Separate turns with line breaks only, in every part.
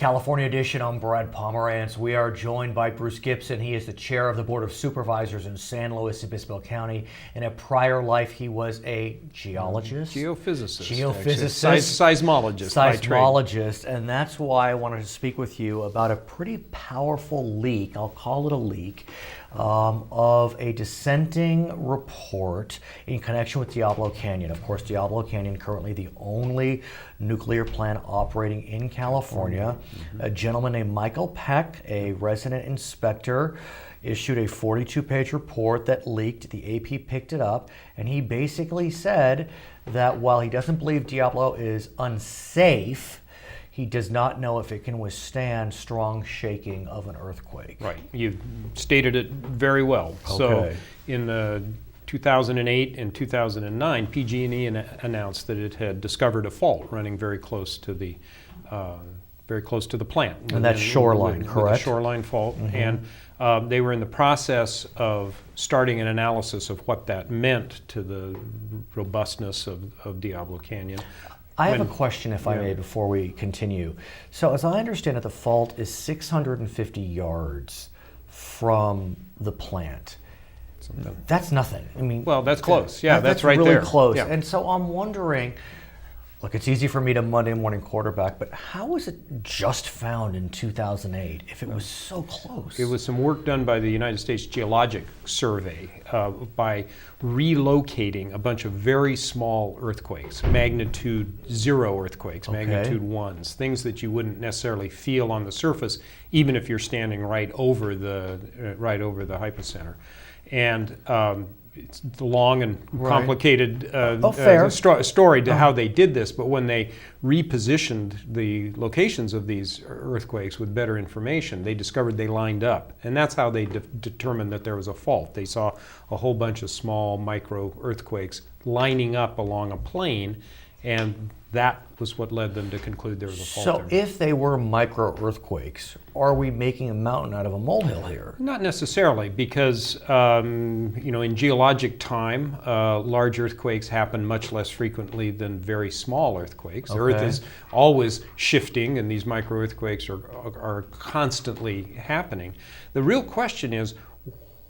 California Edition. I'm Brad Pomerance. We are joined by Bruce Gibson. He is the chair of the Board of Supervisors in San Luis Obispo County. In a prior life, he was a geologist.
Seismologist.
Seismologist. And that's why I wanted to speak with you about a pretty powerful leak, I'll call it a leak, of a dissenting report in connection with Diablo Canyon. Of course, Diablo Canyon currently the only nuclear plant operating in California. A gentleman named Michael Peck, a resident inspector, issued a 42-page report that leaked. The AP picked it up, and he basically said that while he doesn't believe Diablo is unsafe, he does not know if it can withstand strong shaking of an earthquake.
Right, you stated it very well.
Okay.
So in 2008 and 2009, PG&E announced that it had discovered a fault running very close to the plant.
And that's shoreline, correct?
With the shoreline fault. And they were in the process of starting an analysis of what that meant to the robustness of Diablo Canyon.
I have a question, if I may, before we continue. So as I understand it, the fault is 650 yards from the plant. That's nothing. I mean,
well, that's close. Yeah, that's right
really
there.
Close.
Yeah.
And so I'm wondering, look, it's easy for me to Monday morning quarterback, but how was it just found in 2008 if it was so close?
It was some work done by the United States Geologic Survey by relocating a bunch of very small earthquakes, magnitude 0 earthquakes, magnitude 1s, things that you wouldn't necessarily feel on the surface, even if you're standing right over the hypocenter. And it's a long and complicated story to how they did this, but when they repositioned the locations of these earthquakes with better information, they discovered they lined up. And that's how they determined that there was a fault. They saw a whole bunch of small micro earthquakes lining up along a plane, and that was what led them to conclude there was a fault
So
there.
if they were micro earthquakes, are we making a mountain out of a molehill here?
Not necessarily, because in geologic time, large earthquakes happen much less frequently than very small earthquakes. The Earth is always shifting, and these micro earthquakes are constantly happening. The real question is,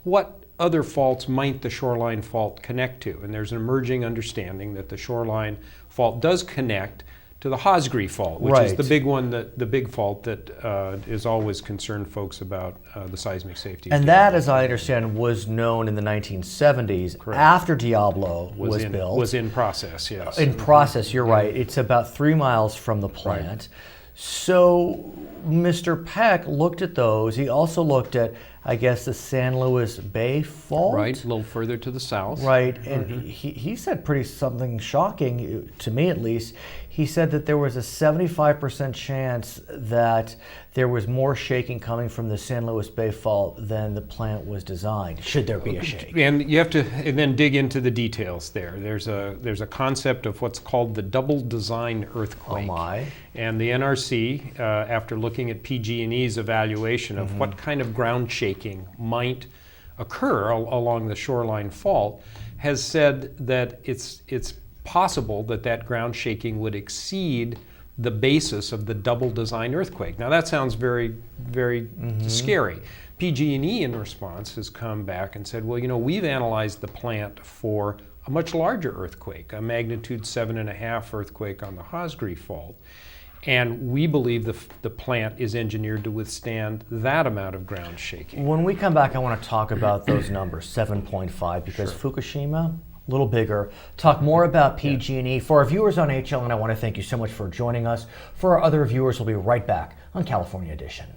what other faults might the shoreline fault connect to? And there's an emerging understanding that the shoreline fault does connect to the Hosgri fault, which is the big one, the big fault that is always concerned folks about the seismic safety.
And that, as I understand, was known in the 1970s.
Correct.
After Diablo was built.
Was in process, yes.
In process, you're right. It's about 3 miles from the plant.
Right.
So Mr. Peck looked at those. He also looked at, I guess, the San Luis Bay fault.
Right, a little further to the south.
Right, and he said something shocking, to me at least. He said that there was a 75% chance that there was more shaking coming from the San Luis Bay fault than the plant was designed, should there be a shake.
And you have to then dig into the details there. There's a concept of what's called the double design earthquake.
Oh my.
And the NRC, after looking at PG&E's evaluation of what kind of ground shaking might occur along the shoreline fault, has said that it's possible that ground shaking would exceed the basis of the double design earthquake. Now that sounds very, very scary. PG&E in response has come back and said, well, we've analyzed the plant for a much larger earthquake, a magnitude 7.5 earthquake on the Hosgri fault. And we believe the plant is engineered to withstand that amount of ground shaking.
When we come back, I want to talk about those numbers, 7.5, because Fukushima, a little bigger. Talk more about PG&E. For our viewers on HLN, I want to thank you so much for joining us. For our other viewers, we'll be right back on California Edition.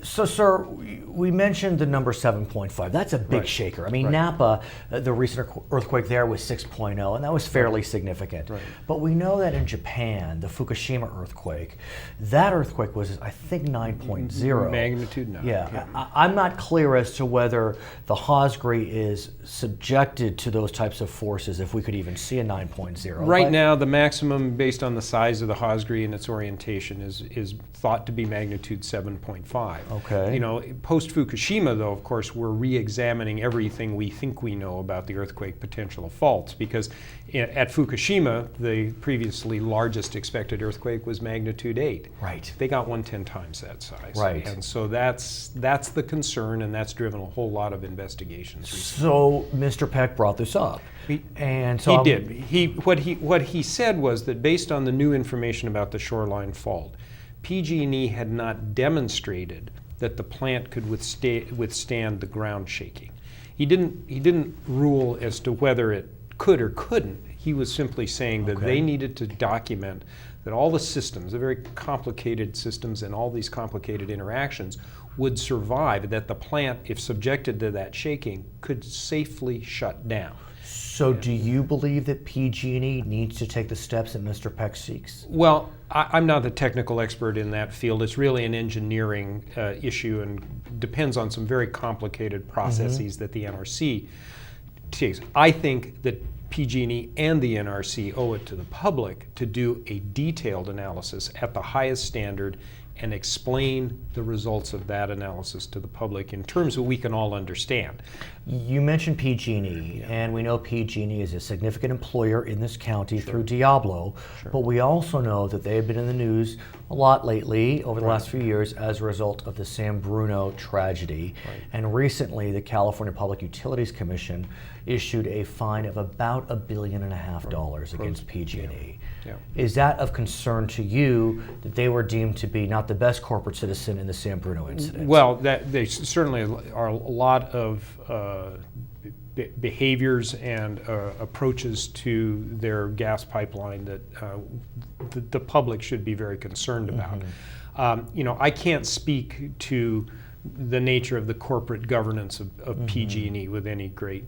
So, sir, we mentioned the number 7.5. That's a big shaker. I mean, Napa, the recent earthquake there was 6.0, and that was fairly significant. But we know that in Japan, the Fukushima earthquake, that earthquake was, I think, 9.0.
Magnitude 9.
Yeah. I'm not clear as to whether the Hosgri is subjected to those types of forces, if we could even see a 9.0.
Right now, the maximum, based on the size of the Hosgri and its orientation, is thought to be magnitude 7.5.
Okay.
You know, post Fukushima, though, of course, we're re-examining everything we think we know about the earthquake potential faults, because at Fukushima, the previously largest expected earthquake was magnitude 8.
Right.
They got one 10 times that size.
Right.
And so that's the concern, and that's driven a whole lot of investigations recently.
So Mr. Peck brought this up. And so
He did. What he said was that based on the new information about the shoreline fault, PG&E had not demonstrated that the plant could withstand the ground shaking. He didn't rule as to whether it could or couldn't. He was simply saying that they needed to document that all the systems, the very complicated systems and all these complicated interactions, would survive, that the plant, if subjected to that shaking, could safely shut down.
So do you believe that PG&E needs to take the steps that Mr. Peck seeks?
Well, I'm not the technical expert in that field. It's really an engineering issue and depends on some very complicated processes that the NRC takes. I think that PG&E and the NRC owe it to the public to do a detailed analysis at the highest standard and explain the results of that analysis to the public in terms that we can all understand.
You mentioned PG&E, and we know PG&E is a significant employer in this county through Diablo, but we also know that they have been in the news a lot lately over the last few years as a result of the San Bruno tragedy. And recently, the California Public Utilities Commission issued a fine of about $1.5 billion against PG&E. Is that of concern to you that they were deemed to be not the best corporate citizen in the San Bruno incident?
Well, they certainly are a lot of behaviors and approaches to their gas pipeline that the public should be very concerned about. You know, I can't speak to the nature of the corporate governance of PG&E with any great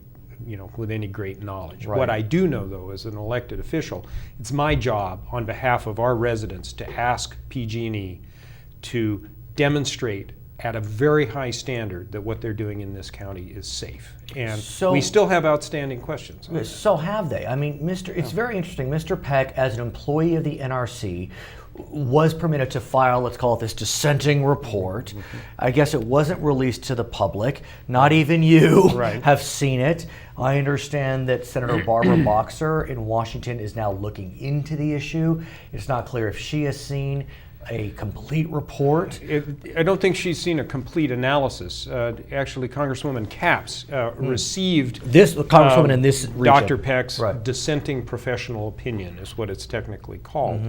knowledge.
Right.
What I do know, though, as an elected official, it's my job on behalf of our residents to ask PG&E to demonstrate at a very high standard that what they're doing in this county is safe. And we still have outstanding questions on that.
So have they? I mean, it's very interesting. Mr. Peck, as an employee of the NRC, was permitted to file, let's call it this dissenting report. I guess it wasn't released to the public. Not even you have seen it. I understand that Senator Barbara Boxer in Washington is now looking into the issue. It's not clear if she has seen a complete report.
I don't think she's seen a complete analysis. Actually, Congresswoman Capps received
this Congresswoman in this region.
Dr. Peck's dissenting professional opinion is what it's technically called.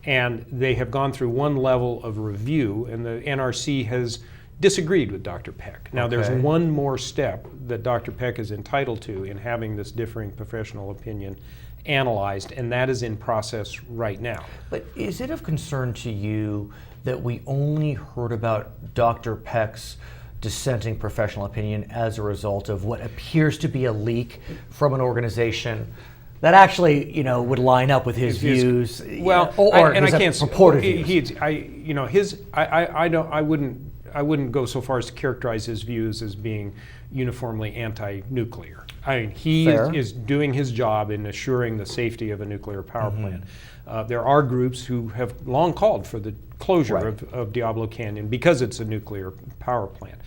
And they have gone through one level of review, and the NRC has disagreed with Dr. Peck. Now, there's one more step that Dr. Peck is entitled to in having this differing professional opinion analyzed, and that is in process right now.
But is it of concern to you that we only heard about Dr. Peck's dissenting professional opinion as a result of what appears to be a leak from an organization that actually, you know, would line up with his views?
Well, I can't
purported views.
I wouldn't go so far as to characterize his views as being uniformly anti-nuclear. I mean, he is doing his job in assuring the safety of a nuclear power plant. There are groups who have long called for the closure of Diablo Canyon because it's a nuclear power plant.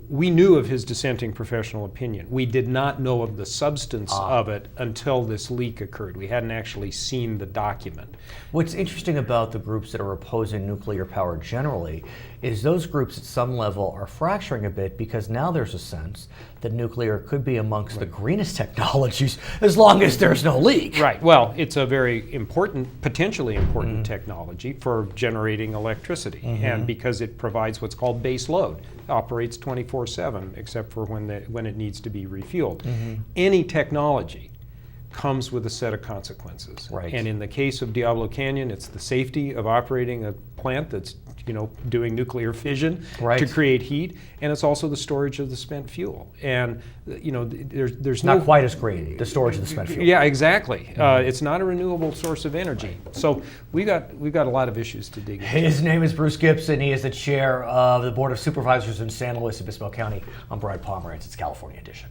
We knew of his dissenting professional opinion. We did not know of the substance of it until this leak occurred. We hadn't actually seen the document.
What's interesting about the groups that are opposing nuclear power generally is those groups at some level are fracturing a bit because now there's a sense that nuclear could be amongst the greenest technologies as long as there's no leak.
Right. Well, it's a very important, potentially important technology for generating electricity, and because it provides what's called base load. It operates 24/7 except for when it needs to be refueled. Any technology comes with a set of consequences. And in the case of Diablo Canyon, it's the safety of operating a plant that's doing nuclear fission to create heat, and it's also the storage of the spent fuel. And there's
not quite as green, the storage of the spent fuel.
Yeah, exactly. It's not a renewable source of energy. So we got a lot of issues to dig into.
His name is Bruce Gibson. He is the chair of the Board of Supervisors in San Luis Obispo County. I'm Brad Pomerance. It's California Edition.